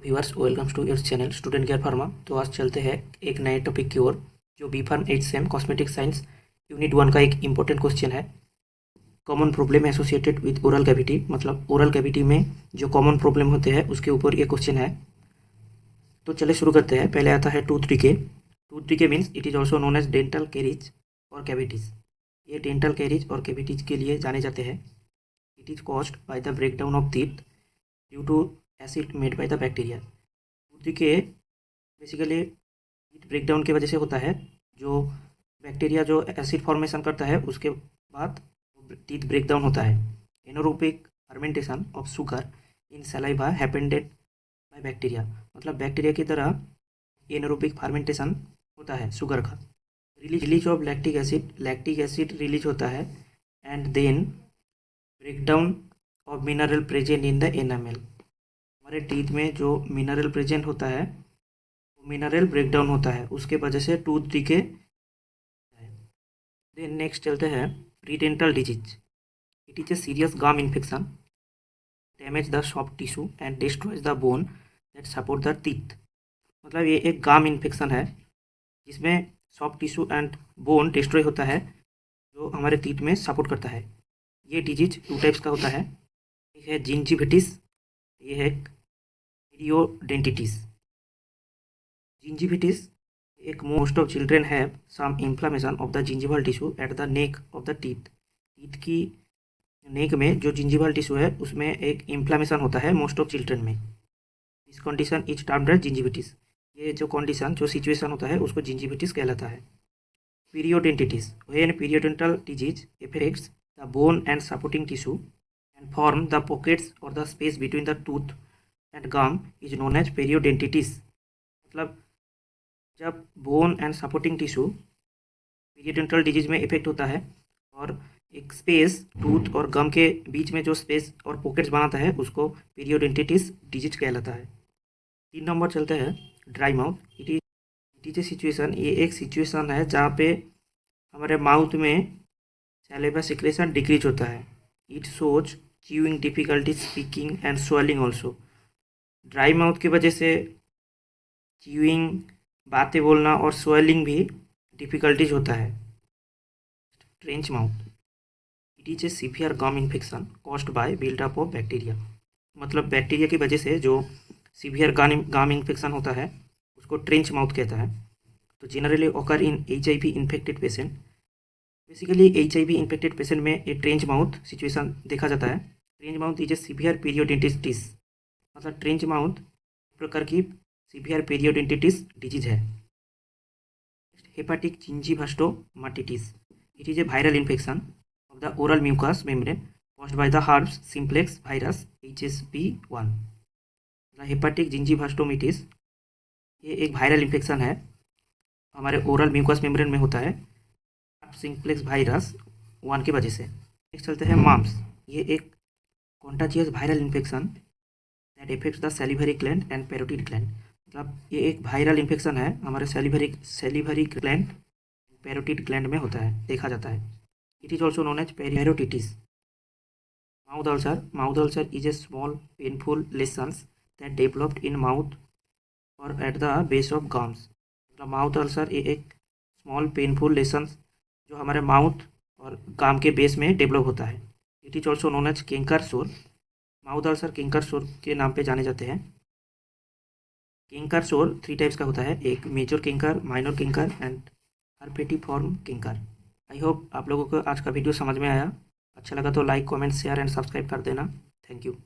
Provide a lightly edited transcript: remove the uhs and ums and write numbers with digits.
Viewers, welcome to your channel student care pharma. तो आज चलते हैं एक नए टॉपिक की ओर, जो B pharm 8 sem cosmetic science unit 1 का एक इम्पोर्टेंट क्वेश्चन है। Common problem associated with oral cavity, मतलब ओरल कैविटी में जो कॉमन प्रॉब्लम होते हैं उसके ऊपर ये क्वेश्चन है। तो चले शुरू करते हैं। पहले आता है tooth decay. Tooth decay means it is also known as dental caries और कैविटीज़। ये डेंटल कैरीज और कैविटीज़ के लिए जाने जाते हैं। It is caused by the breakdown of teeth due to acid made by the bacteria. Tooth decay basically heat breakdown की वजह से होता है। जो बैक्टीरिया जो एसिड फॉर्मेशन करता है उसके बाद टीथ ब्रेकडाउन होता है। Anaerobic fermentation of sugar in saliva happened by bacteria, मतलब बैक्टीरिया की तरह एनोरोबिक फर्मेंटेशन होता है शुगर का। Release of lactic acid release होता है and then breakdown of mineral present in the enamel. हमारे टीथ में जो मिनरल प्रेजेंट होता है मिनरल ब्रेकडाउन होता है, उसके वजह से टूथ डिके। देन नेक्स्ट चलते हैं periodontal disease. It is a serious gum infection damage the soft tissue and destroys the bone that support the teeth. मतलब ये एक गम इन्फेक्शन है जिसमें soft tissue and bone destroy होता है, जो हमारे टीथ में सपोर्ट करता है। ये डिजीज 2 टाइप्स का होता है। एक है जिंजिविटिस, ये है पीरियोडेंटिटिस। जिंजिविटिस एक most of children have some inflammation of the gingival tissue at the neck of the teeth. Teeth की नेक में जो जिंजिवल टिश्यू है उसमें एक इन्फ्लामेशन होता है मोस्ट ऑफ चिल्ड्रेन में। This condition is termed as gingivitis. ये जो कंडीशन जो सिचुएशन होता है उसको जिंजिविटिस कहलाता है। Periodontitis, when periodontal disease affects the bone and supporting tissue and form the pockets or the space between the tooth and gum is known as periodontitis. मतलब जब bone and supporting tissue periodontal disease में effect होता है और एक space tooth और गम के बीच में जो स्पेस और पॉकेट्स बनाता है उसको पीरियोडेंटिटिस डिजीज कहलाता है। 3 नंबर चलते हैं dry mouth. It is A situation, ये एक सिचुएशन है जहाँ पे हमारे माउथ में सैलिवा सिक्रेशन डिक्रीज होता है। It shows chewing difficulty, speaking and swelling also. Dry mouth की वजह से च्यूइंग, बातें बोलना और स्वेलिंग भी डिफ़िकल्टीज होता है। Trench mouth, it is a severe gum infection caused by buildup of bacteria. मतलब बैक्टीरिया की वजह से जो सीवियर गम इन्फेक्शन होता है उसको ट्रेंच माउथ कहता है। तो generally occur in HIV infected patient. Basically HIV infected patient में ये ट्रेंच माउथ सिचुएशन देखा जाता है। Trench mouth is a severe periodontitis, मतलब ट्रेंच माउथ प्रकार की सीवियर पीरियोडेंटिटिस डिजीज है। Hepatic gingivitis, it is a viral infection of the oral mucous membrane caused by the herpes simplex virus HSV1। Hepatic gingivostomatitis ये एक viral infection है, हमारे oral mucus membrane में होता है सिम्प्लेक्स वायरस 1 की वजह से। नेक्स्ट चलते हैं मम्स। ये एक contagious viral infection that effects the salivary gland and parotid gland. मतलब ये एक वायरल इन्फेक्शन है, हमारे सैलिवरी ग्लैंड पैरोटिड ग्लैंड में होता है, देखा जाता है। It is also known as parotitis. Mouth ulcer is a small painful lesions that developed in mouth or at the base of gums. मतलब माउथ अल्सर ये एक स्मॉल पेनफुल लेशंस जो हमारे माउथ और गम के बेस में डेवलप होता है। It is also known as canker sore. Mouth ulcer canker sore के नाम पे जाने जाते हैं। कैंकर सोर 3 टाइप्स का होता है, एक major canker, minor canker and herpetiform canker. I hope आप लोगों को आज का वीडियो समझ में आया। अच्छा लगा तो like, comment, share and subscribe कर देना। Thank you.